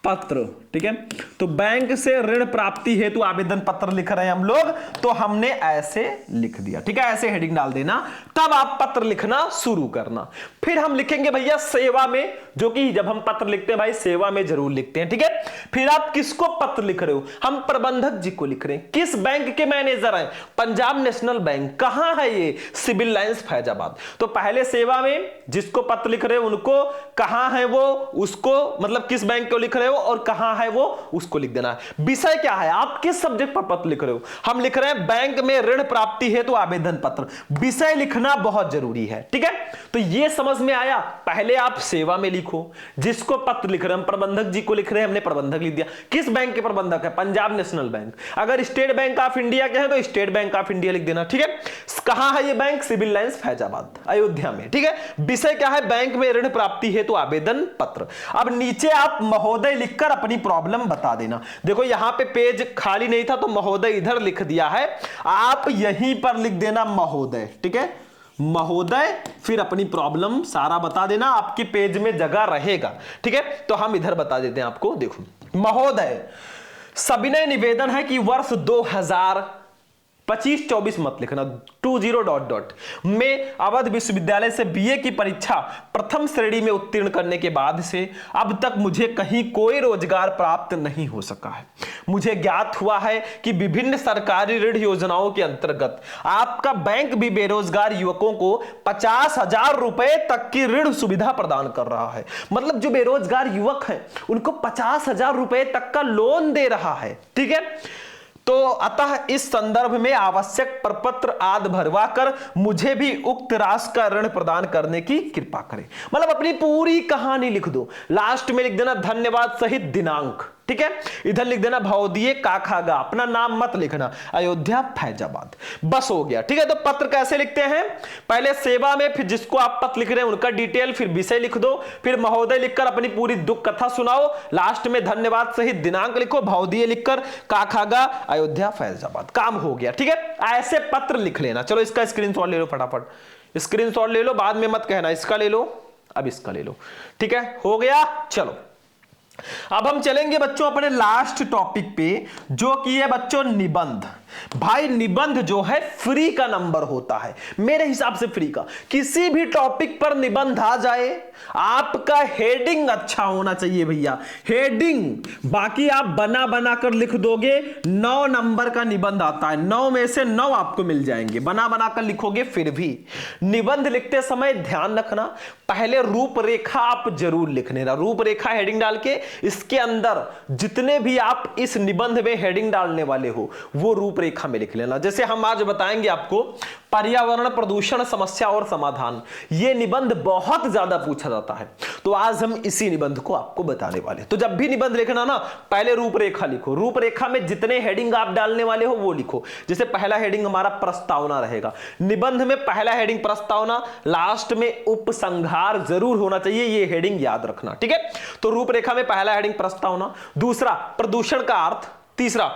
पत्र, ठीक है। तो बैंक से ऋण प्राप्ति हेतु आवेदन पत्र लिख रहे हैं हम लोग, तो हमने ऐसे लिख दिया, ठीक है। ऐसे हेडिंग डाल देना, तब आप पत्र लिखना शुरू करना। फिर हम लिखेंगे भैया सेवा में, जो कि जब हम पत्र लिखते हैं भाई सेवा में जरूर लिखते हैं, ठीक है। फिर आप किसको पत्र लिख रहे हो, हम प्रबंधक जी को लिख रहे हैं। किस बैंक के मैनेजर हैं, पंजाब नेशनल बैंक। कहां है ये, सिविल लाइंस फैजाबाद। तो पहले सेवा में जिसको पत्र लिख रहे हो उनको, कहां है वो, उसको मतलब किस बैंक को लिख रहे हो, और कहां है वो उसको लिख देना है। विषय क्या है, आप किस सब्जेक्ट पर पत्र लिख रहे हो। हम लिख रहे हैं बैंक में ऋण प्राप्ति हेतु आवेदन पत्र, विषय लिखना बहुत जरूरी है, ठीक है। तो ये समझ में आया। पहले आप सेवा में लिखो, जिसको पत्र लिख रहे हैं, हम प्रबंधक जी को लिख रहे हैं, हमने प्रबंधक लिख दिया। किस बैंक के प्रबंधक है, पंजाब नेशनल बैंक। अगर स्टेट बैंक ऑफ इंडिया के हैं तो स्टेट बैंक ऑफ इंडिया लिख देना, ठीक है। कहां है ये bank, civil lines Faizabad Ayodhya में, ठीक है। विषय क्या है, बैंक में ऋण प्राप्ति हेतु आवेदन पत्र। अब नीचे आप महोदय लिखकर अपनी प्रॉब्लम बता देना। देखो यहां पे पेज खाली नहीं था तो महोदय इधर लिख दिया है, आप यहीं पर लिख देना महोदय, ठीक है, महोदय, फिर अपनी प्रॉब्लम सारा बता देना, आपके पेज में जगह रहेगा, ठीक है। तो हम इधर बता देते हैं आपको। देखो महोदय, सविनय निवेदन है कि वर्ष 2025-24 मत लिखना, 20... में अवध विश्वविद्यालय से बीए की परीक्षा प्रथम श्रेणी में उत्तीर्ण करने के बाद से अब तक मुझे कहीं कोई रोजगार प्राप्त नहीं हो सका है। मुझे ज्ञात हुआ है कि विभिन्न सरकारी ऋण योजनाओं के अंतर्गत आपका बैंक भी बेरोजगार युवकों को 50,000 रुपए तक की ऋण सुविधा प्रदान कर रहा है। मतलब जो बेरोजगार युवक हैं उनको 50,000 रुपए तक का लोन दे रहा है, ठीक है। तो अतः इस संदर्भ में आवश्यक प्रपत्र आदि भरवा कर मुझे भी उक्त राशि का ऋण प्रदान करने की कृपा करें। मतलब अपनी पूरी कहानी लिख दो, लास्ट में लिख देना धन्यवाद सहित दिनांक, ठीक है। इधर लिख देना भवदीय काखागा, अपना नाम मत लिखना, अयोध्या फैजाबाद, बस हो गया, ठीक है। तो पत्र कैसे लिखते हैं, पहले सेवा में, फिर जिसको आप पत्र लिख रहे हैं उनका डिटेल, फिर विषय लिख दो, फिर महोदय लिखकर अपनी पूरी दुख कथा सुनाओ, लास्ट में धन्यवाद सहित दिनांक लिखो, भवदीय लिखकर काखागा अयोध्या फैजाबाद, काम हो गया, ठीक है। ऐसे पत्र लिख लेना। चलो इसका स्क्रीनशॉट ले लो फटाफट, स्क्रीनशॉट ले लो, बाद में मत कहना इसका ले लो, अब इसका ले लो, ठीक है, हो गया। चलो अब हम चलेंगे बच्चों अपने लास्ट टॉपिक पे, जो कि है बच्चों निबंध। भाई निबंध जो है फ्री का नंबर होता है, मेरे हिसाब से फ्री का। किसी भी टॉपिक पर निबंध आ जाए, आपका हेडिंग अच्छा होना चाहिए भैया, हेडिंग। बाकी आप बना बना कर लिख दोगे, 9 नंबर का निबंध आता है, 9 में से 9 आपको मिल जाएंगे, बना बना कर लिखोगे। फिर भी निबंध लिखते समय ध्यान रखना, पहले रूपरेखा आप जरूर लिख लेना, रूपरेखा हेडिंग डाल के इसके अंदर जितने भी आप इस निबंध में हेडिंग डालने वाले हो वो रूपरेखा में लिख लेना। जैसे हम आज बताएंगे आपको पर्यावरण प्रदूषण समस्या और समाधान, ये निबंध बहुत ज्यादा पूछा जाता है, तो आज हम इसी निबंध को आपको बताने वाले। तो जब भी निबंध लिखना ना, पहले रूपरेखा लिखो, रूपरेखा में जितने हेडिंग आप डालने वाले हो वो लिखो। जैसे पहला हेडिंग हमारा प्रस्तावना रहेगा, निबंध में पहला हेडिंग प्रस्तावना, लास्ट में उपसंहार जरूर होना चाहिए, ये हेडिंग याद रखना, ठीक है। तो रूपरेखा में पहला हेडिंग प्रस्तावना, दूसरा प्रदूषण का अर्थ, तीसरा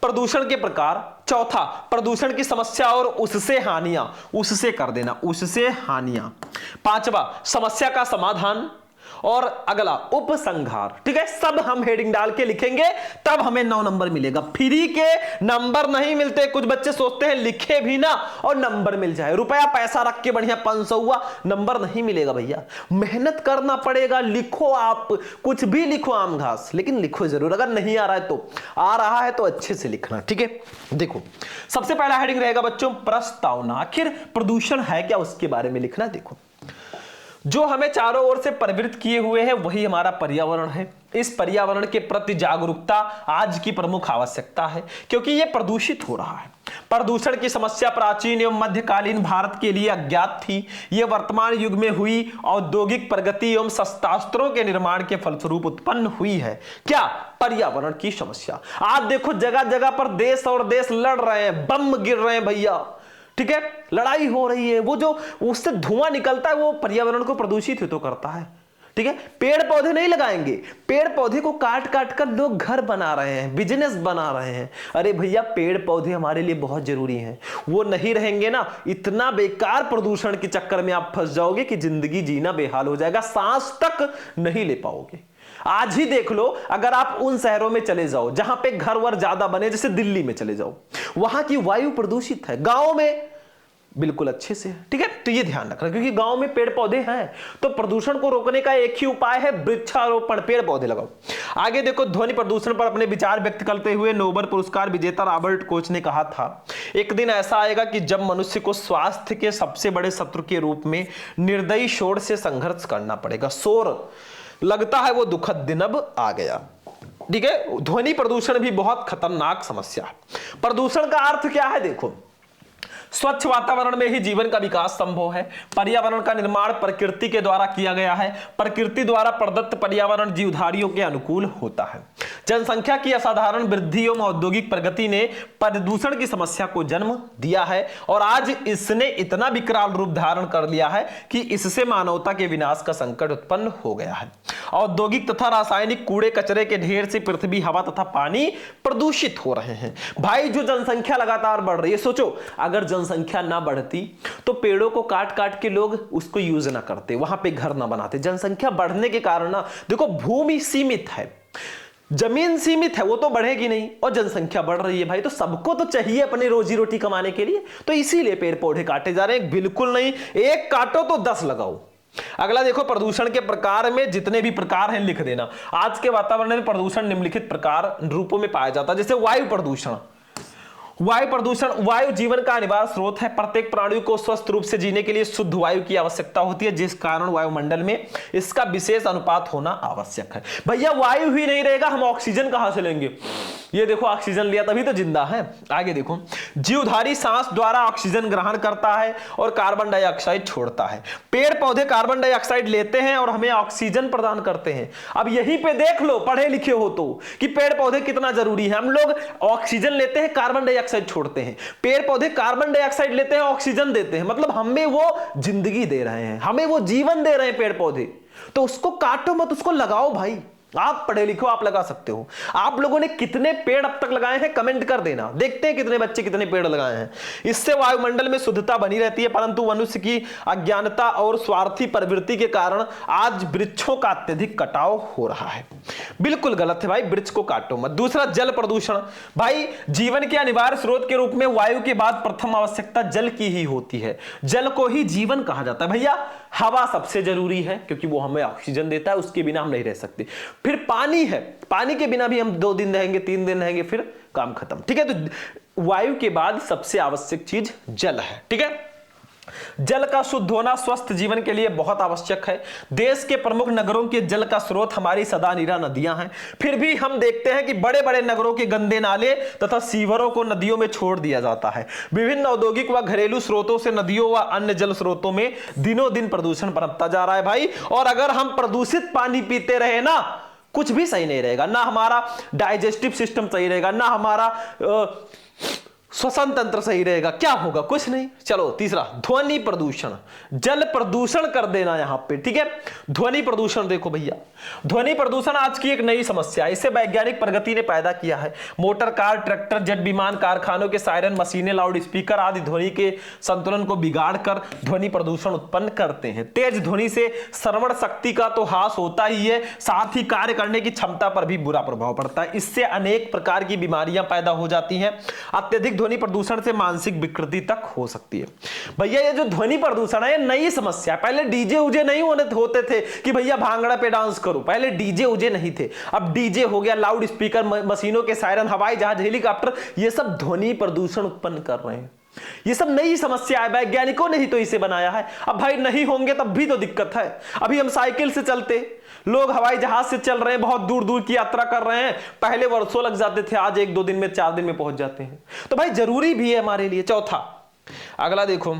प्रदूषण के प्रकार, चौथा प्रदूषण की समस्या और उससे हानियां, उससे कर देना, उससे हानियां, पांचवा समस्या का समाधान, और अगला उपसंहार, ठीक है। सब हम हेडिंग डाल के लिखेंगे तब हमें 9 नंबर मिलेगा। फ्री के नंबर नहीं मिलते, कुछ बच्चे सोचते हैं लिखे भी ना और नंबर मिल जाए, रुपया पैसा रख के बढ़िया 500 हुआ, नंबर नहीं मिलेगा भैया, मेहनत करना पड़ेगा। लिखो, आप कुछ भी लिखो आम घास, लेकिन लिखो जरूर। अगर नहीं आ रहा है तो, आ रहा है तो अच्छे से लिखना, ठीक है। देखो सबसे पहला हेडिंग रहेगा बच्चों प्रस्तावना, आखिर प्रदूषण है क्या उसके बारे में लिखना। देखो जो हमें चारों ओर से प्रवृत्त किए हुए हैं वही हमारा पर्यावरण है। इस पर्यावरण के प्रति जागरूकता आज की प्रमुख आवश्यकता है, क्योंकि यह प्रदूषित हो रहा है। प्रदूषण की समस्या प्राचीन एवं मध्यकालीन भारत के लिए अज्ञात थी। यह वर्तमान युग में हुई औद्योगिक प्रगति एवं शस्त्रास्त्रों के निर्माण के फलस्वरूप उत्पन्न हुई है। क्या? पर्यावरण की समस्या। आज देखो जगह जगह पर देश और देश लड़ रहे हैं, बम गिर रहे हैं भैया, ठीक है, लड़ाई हो रही है। वो जो उससे धुआं निकलता है वो पर्यावरण को प्रदूषित ही तो करता है, ठीक है। पेड़ पौधे नहीं लगाएंगे, पेड़ पौधे को काट काट कर लोग घर बना रहे हैं, बिजनेस बना रहे हैं। अरे भैया पेड़ पौधे हमारे लिए बहुत जरूरी हैं, वो नहीं रहेंगे ना, इतना बेकार प्रदूषण के चक्कर में आप फंस जाओगे कि जिंदगी जीना बेहाल हो जाएगा, सांस तक नहीं ले पाओगे। आज ही देख लो, अगर आप उन शहरों में चले जाओ जहां पे घर वर ज्यादा बने, जैसे दिल्ली में चले जाओ, वहां की वायु प्रदूषित है, गांव में बिल्कुल अच्छे से है, ठीक है। तो ये ध्यान रखना, क्योंकि गांव में पेड़ पौधे हैं। तो प्रदूषण को रोकने का एक ही उपाय है, वृक्षारोपण, पेड़ पौधे लगाओ। आगे देखो, ध्वनि प्रदूषण पर अपने विचार व्यक्त करते हुए नोबेल पुरस्कार विजेता रॉबर्ट कोच ने कहा था, एक दिन ऐसा आएगा कि जब मनुष्य को स्वास्थ्य के सबसे बड़े शत्रु के रूप में निर्दयी शोर से संघर्ष करना पड़ेगा। शोर लगता है वो दुखद दिन अब आ गया। ठीक है, ध्वनि प्रदूषण भी बहुत खतरनाक समस्या है। प्रदूषण का अर्थ क्या है? देखो, स्वच्छ वातावरण में ही जीवन का विकास संभव है। पर्यावरण का निर्माण प्रकृति के द्वारा किया गया है। प्रकृति द्वारा प्रदत्त पर्यावरण जीवधारियों के अनुकूल होता है। जनसंख्या की असाधारण वृद्धि एवं औद्योगिक प्रगति ने प्रदूषण की समस्या को जन्म दिया है और आज इसने इतना विकराल रूप धारण कर लिया है कि इससे मानवता के विनाश का संकट उत्पन्न हो गया है। औद्योगिक तथा रासायनिक कूड़े कचरे के ढेर से पृथ्वी, हवा तथा पानी प्रदूषित हो रहे हैं। भाई, जो जनसंख्या लगातार बढ़ रही है, सोचो अगर जनसंख्या ना बढ़ती तो पेड़ों को काट काट के लोग उसको यूज ना करते, वहां पे घर ना बनाते। जनसंख्या बढ़ने के कारण ना, देखो, भूमि सीमित है, जमीन सीमित है, वो तो बढ़ेगी नहीं, और जनसंख्या बढ़ रही है भाई, तो सबको तो चाहिए अपने रोजी रोटी कमाने के लिए, तो इसीलिए पेड़ पौधे काटे जा रहे हैं। बिल्कुल नहीं, एक काटो तो 10 लगाओ। अगला देखो, प्रदूषण के प्रकार में जितने भी प्रकार हैं लिख देना। आज के वातावरण में प्रदूषण निम्नलिखित प्रकार रूपों में पाया जाता है, जैसे वायु प्रदूषण। वायु प्रदूषण, वायु जीवन का अनिवार्य स्रोत है। प्रत्येक प्राणी को स्वस्थ रूप से जीने के लिए शुद्ध वायु की आवश्यकता होती है, जिस कारण वायुमंडल में इसका विशेष अनुपात होना आवश्यक है। भैया, वायु ही नहीं रहेगा, हम ऑक्सीजन कहां से लेंगे? ये देखो, ऑक्सीजन लिया तभी तो जिंदा है। आगे देखो, जीवधारी सांस द्वारा ऑक्सीजन ग्रहण करता है और कार्बन डाइऑक्साइड छोड़ता है। पेड़ पौधे कार्बन डाइऑक्साइड लेते हैं और हमें ऑक्सीजन प्रदान करते हैं। अब यहीं पे देख लो, पढ़े लिखे हो तो, कि पेड़ पौधे कितना जरूरी है। हम लोग ऑक्सीजन लेते हैं, कार्बन डाइऑक्साइड छोड़ते हैं। पेड़ पौधे कार्बन डाइऑक्साइड लेते हैं, ऑक्सीजन देते हैं, मतलब हमें वो जिंदगी दे रहे हैं, हमें वो जीवन दे रहे हैं पेड़ पौधे। तो उसको काटो मत, उसको लगाओ भाई। आप पढ़े लिखो, आप लगा सकते हो। आप लोगों ने कितने पेड़ अब तक लगाए हैं कमेंट कर देना, देखते हैं कितने बच्चे कितने पेड़ लगाए हैं। इससे वायुमंडल में शुद्धता बनी रहती है, परंतु मनुष्य की अज्ञानता और स्वार्थी प्रवृत्ति के कारण आज वृक्षों का अत्यधिक कटाव हो रहा है। बिल्कुल गलत है भाई, वृक्ष को काटो मत। दूसरा, जल प्रदूषण। भाई, जीवन के अनिवार्य स्रोत के रूप में वायु के बाद प्रथम आवश्यकता जल की ही होती है। जल को ही जीवन कहा जाता है। भैया, हवा सबसे जरूरी है क्योंकि वो हमें ऑक्सीजन देता है, उसके बिना हम नहीं रह सकते। फिर पानी है, पानी के बिना भी हम 2 दिन रहेंगे, 3 दिन रहेंगे, फिर काम खत्म। ठीक है, तो वायु के बाद सबसे आवश्यक चीज जल है। ठीक है, जल का शुद्ध होना स्वस्थ जीवन के लिए बहुत आवश्यक है। देश के प्रमुख नगरों के जल का स्रोत हमारी सदानीरा नदियां हैं। फिर भी हम देखते हैं कि बड़े बड़े नगरों के गंदे नाले तथा सीवरों को नदियों में छोड़ दिया जाता है। विभिन्न औद्योगिक व घरेलू स्रोतों से नदियों व अन्य जल स्रोतों में दिनों दिन प्रदूषण पनपता जा रहा है भाई। और अगर हम प्रदूषित पानी पीते रहे ना, कुछ भी सही नहीं रहेगा, ना हमारा डाइजेस्टिव सिस्टम सही रहेगा, ना हमारा श्वसन तंत्र सही रहेगा। क्या होगा? कुछ नहीं। चलो, तीसरा, ध्वनि प्रदूषण। जल प्रदूषण कर देना यहां पे। ठीक है, ध्वनि प्रदूषण देखो भैया, ध्वनि प्रदूषण आज की एक नई समस्या है। इसे वैज्ञानिक प्रगति ने पैदा किया है। मोटर कार, ट्रैक्टर, जेट विमान, कारखानों के सायरन, मशीनें, लाउड स्पीकर आदि ध्वनि के संतुलन को बिगाड़ कर ध्वनि प्रदूषण उत्पन्न करते हैं। तेज ध्वनि से श्रवण शक्ति का तो ह्रास होता ही है, साथ ही कार्य करने की क्षमता पर भी बुरा प्रभाव पड़ता है। इससे अनेक प्रकार की बीमारियां पैदा हो जाती हैं। अत्यधिक ध्वनि प्रदूषण से मानसिक विकृति तक हो सकती है। भैया, ये जो ध्वनि प्रदूषण है, ये नई समस्या है। पहले डीजे उजे नहीं होते थे कि भैया भांगड़ा पे डांस करो, पहले डीजे उजे नहीं थे। अब डीजे हो गया, लाउड स्पीकर, मशीनों के सायरन, हवाई जहाज, हेलीकॉप्टर, ये सब ध्वनि प्रदूषण उत्पन्न कर रहे हैं। ये सब नई समस्या है, वैज्ञानिकों ने ही तो इसे बनाया है। अब भाई नहीं होंगे तब भी तो दिक्कत है। अभी हम साइकिल से चलते, लोग हवाई जहाज से चल रहे हैं, बहुत दूर दूर की यात्रा कर रहे हैं। पहले वर्षों लग जाते थे, आज 1-2 दिन में, 4 दिन में पहुंच जाते हैं। तो भाई जरूरी भी है हमारे लिए। चौथा, अगला देखो,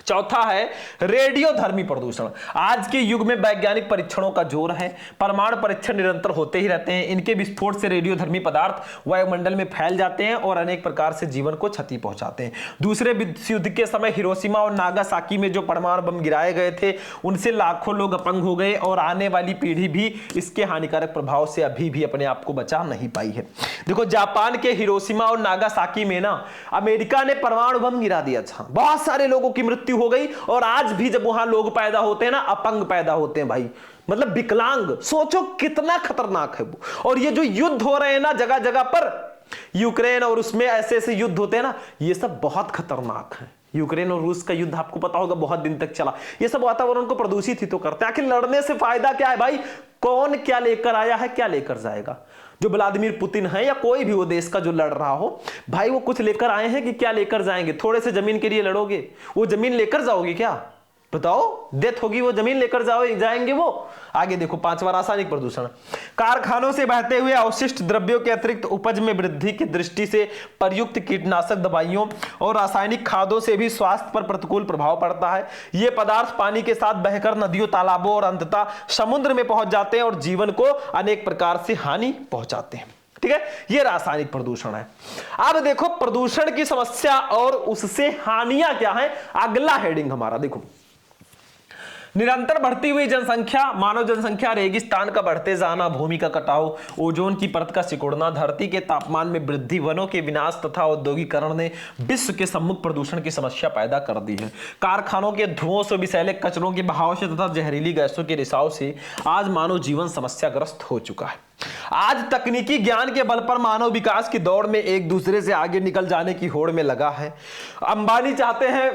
चौथा है रेडियोधर्मी प्रदूषण। आज के युग में वैज्ञानिक परीक्षणों का जोर है। परमाणु परीक्षण निरंतर होते ही रहते हैं। इनके विस्फोट से रेडियोधर्मी पदार्थ वायुमंडल में फैल जाते हैं और अनेक प्रकार से जीवन को क्षति पहुंचाते हैं। दूसरे विश्व युद्ध के समय हिरोशिमा और नागासाकी में जो परमाणु बम गिराए गए थे, उनसे लाखों लोग अपंग हो गए और आने वाली पीढ़ी भी इसके हानिकारक प्रभाव से अभी भी अपने आप को बचा नहीं पाई है। देखो, जापान के हिरोशिमा और नागासाकी में ना अमेरिका ने परमाणु बम गिरा दिया था, बहुत सारे लोगों की मृत्यु हो गई। और आज भी जब वहां लोग पैदा होते हैं ना, अपंग पैदा होते हैं भाई, मतलब विकलांग। सोचो कितना खतरनाक है वो। और ये जो युद्ध हो रहे हैं ना जगह जगह पर, यूक्रेन और उसमें ऐसे ऐसे युद्ध होते हैं ना, ये सब बहुत खतरनाक है। यूक्रेन और रूस का युद्ध आपको पता होगा बहुत दिन तक चला। ये सब वातावरण को प्रदूषित ही तो करते हैं। आखिर लड़ने से फायदा क्या है भाई? कौन क्या लेकर आया है, क्या लेकर जाएगा? जो व्लादिमीर पुतिन है या कोई भी वो देश का जो लड़ रहा हो भाई, वो कुछ लेकर आए हैं कि क्या लेकर जाएंगे? थोड़े से जमीन के लिए लड़ोगे, वो जमीन लेकर जाओगे क्या? बताओ, डेथ होगी वो जमीन लेकर जाएंगे वो। आगे देखो, पांचवा रासायनिक प्रदूषण। कारखानों से बहते हुए अवशिष्ट द्रव्यों के अतिरिक्त उपज में वृद्धि की दृष्टि से प्रयुक्त कीटनाशक दवाइयों और रासायनिक खादों से भी स्वास्थ्य पर प्रतिकूल प्रभाव पड़ता है। ये पदार्थ पानी के साथ बहकर नदियों, तालाबों और अंततः समुद्र में पहुंच जाते हैं और जीवन को अनेक प्रकार से हानि पहुंचाते हैं। ठीक है, ये रासायनिक प्रदूषण है। अब देखो प्रदूषण की समस्या और उससे हानियां क्या है। अगला हेडिंग हमारा देखो, निरंतर बढ़ती हुई जनसंख्या, मानव जनसंख्या, रेगिस्तान का बढ़ते जाना, भूमि का कटाव, ओजोन की परत का सिकुड़ना, धरती के तापमान में वृद्धि, वनों के विनाश तथा औद्योगिकरण ने विश्व के सम्मुख प्रदूषण की समस्या पैदा कर दी है। कारखानों के धुओं से, विषैले कचरों के बहाव से तथा जहरीली गैसों के रिसाव से आज मानव जीवन समस्याग्रस्त हो चुका है। आज तकनीकी ज्ञान के बल पर मानव विकास की दौड़ में एक दूसरे से आगे निकल जाने की होड़ में लगा है। अंबानी चाहते हैं,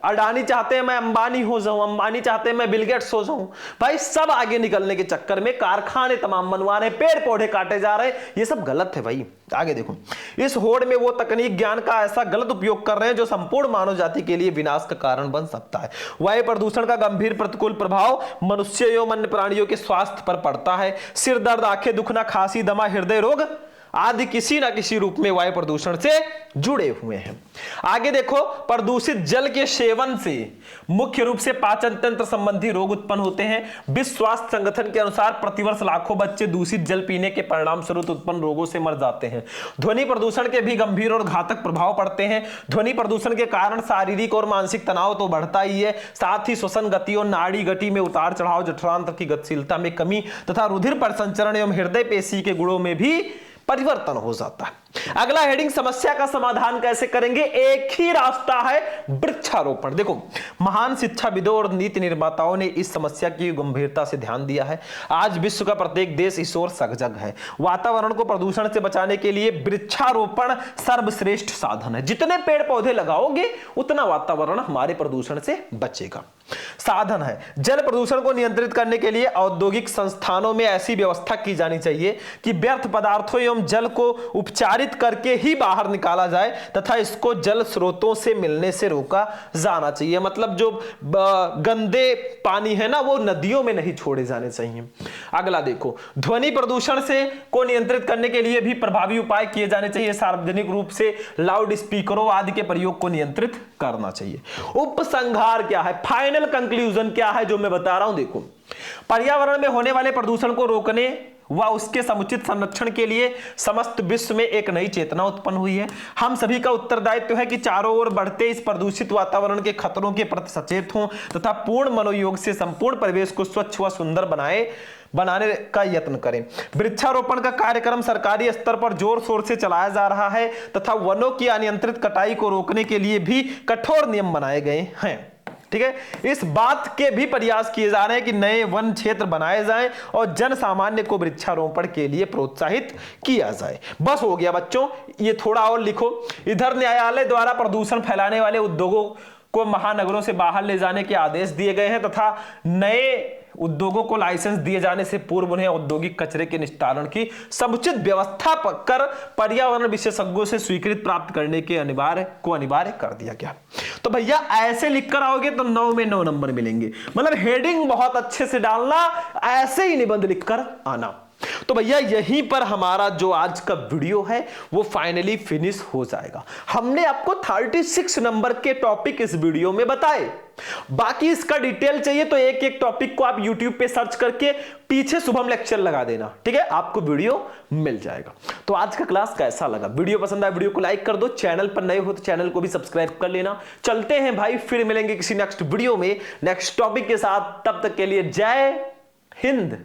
अडानी चाहते हैं मैं अंबानी हो जाऊं, अंबानी चाहते हैं मैं बिल गेट्स हो जाऊं। भाई सब आगे निकलने के चक्कर में कारखाने तमाम बनवा रहे, पेड़ पौधे काटे जा रहे हैं, ये सब गलत है भाई। आगे देखो, इस होड़ में वो तकनीक ज्ञान का ऐसा गलत उपयोग कर रहे हैं जो संपूर्ण मानव जाति के लिए विनाश का कारण बन सकता है। वायु प्रदूषण का गंभीर प्रतिकूल प्रभाव मनुष्य एवं अन्य प्राणियों के स्वास्थ्य पर पड़ता है। सिर दर्द, आंखें दुखना, खांसी, दमा, हृदय रोग आदि किसी ना किसी रूप में वायु प्रदूषण से जुड़े हुए हैं। आगे देखो, प्रदूषित जल के सेवन से मुख्य रूप से पाचन तंत्र संबंधी रोग उत्पन्न होते हैं। विश्व स्वास्थ्य संगठन के अनुसार प्रतिवर्ष लाखों बच्चे दूषित जल पीने के परिणाम स्वरूप उत्पन्न रोगों से मर जाते हैं। ध्वनि प्रदूषण के भी गंभीर और घातक प्रभाव पड़ते हैं। ध्वनि प्रदूषण के कारण शारीरिक और मानसिक तनाव तो बढ़ता ही है, साथ ही श्वसन गति और नाड़ी गति में उतार चढ़ाव, जठरांत्र की गतिशीलता में कमी तथा रुधिर परिसंचरण एवं हृदय पेशी के गुणों में भी परिवर्तन हो जाता है। अगला हेडिंग, समस्या का समाधान कैसे करेंगे। एक ही रास्ता है, वृक्षारोपण। देखो, महान शिक्षाविदों और नीति निर्माताओं ने इस समस्या की गंभीरता से ध्यान दिया है। आज विश्व का प्रत्येक देश इस ओर सजग है। वातावरण को प्रदूषण से बचाने के लिए वृक्षारोपण सर्वश्रेष्ठ साधन है। जितने पेड़ पौधे लगाओगे उतना वातावरण हमारे प्रदूषण से बचेगा। साधन है, जल प्रदूषण को नियंत्रित करने के लिए औद्योगिक संस्थानों में ऐसी व्यवस्था की जानी चाहिए कि व्यर्थ पदार्थों एवं जल को उपचारित करके ही बाहर निकाला जाए तथा इसको जल स्रोतों से मिलने से रोका जाना चाहिए। मतलब जो गंदे पानी है ना, वो नदियों में नहीं छोड़े जाने चाहिए। अगला देखो, ध्वनि प्रदूषण से को नियंत्रित करने के लिए भी प्रभावी उपाय किए जाने चाहिए। सार्वजनिक रूप से लाउड स्पीकरों आदि के प्रयोग को नियंत्रित करना चाहिए। उपसंहार क्या है, फाइनल कंक्लूजन क्या है जो मैं बता रहा हूं। देखो, पर्यावरण में होने वाले प्रदूषण को रोकने व उसके समुचित संरक्षण के लिए समस्त विश्व में एक नई चेतना उत्पन्न हुई है। हम सभी का उत्तरदायित्व है कि चारों ओर बढ़ते इस प्रदूषित वातावरण के खतरों के प्रति सचेत हों तथा पूर्ण मनोयोग से संपूर्ण परिवेश को स्वच्छ व सुंदर बनाने का यत्न करें। वृक्षारोपण का कार्यक्रम सरकारी स्तर पर जोर शोर से चलाया जा रहा है तथा वनों की अनियंत्रित कटाई को रोकने के लिए भी कठोर नियम बनाए गए हैं। ठीक है, इस बात के भी प्रयास किए जा रहे हैं कि नए वन क्षेत्र बनाए जाएं और जन सामान्य को वृक्षारोपण के लिए प्रोत्साहित किया जाए। बस हो गया बच्चों, ये थोड़ा और लिखो। इधर न्यायालय द्वारा प्रदूषण फैलाने वाले उद्योगों को महानगरों से बाहर ले जाने के आदेश दिए गए हैं तथा नए उद्योगों को लाइसेंस दिए जाने से पूर्व उन्हें औद्योगिक कचरे के निस्तारण की समुचित व्यवस्था कर पर्यावरण विशेषज्ञों से स्वीकृति प्राप्त करने के अनिवार्य कर दिया गया। तो भैया ऐसे लिखकर आओगे तो 9 में 9 नंबर मिलेंगे। मतलब हेडिंग बहुत अच्छे से डालना, ऐसे ही निबंध लिखकर आना। तो भैया यहीं पर हमारा जो आज का वीडियो है वो फाइनली फिनिश हो जाएगा। हमने आपको 36 नंबर के टॉपिक इस वीडियो में बताए। बाकी इसका डिटेल चाहिए तो एक एक टॉपिक को आप YouTube पे सर्च करके पीछे शुभम लेक्चर लगा देना, ठीक है, आपको वीडियो मिल जाएगा। तो आज का क्लास कैसा लगा? वीडियो पसंद आया वीडियो को लाइक कर दो, चैनल पर नए हो तो चैनल को भी सब्सक्राइब कर लेना। चलते हैं भाई, फिर मिलेंगे किसी नेक्स्ट वीडियो में नेक्स्ट टॉपिक के साथ। तब तक के लिए जय हिंद।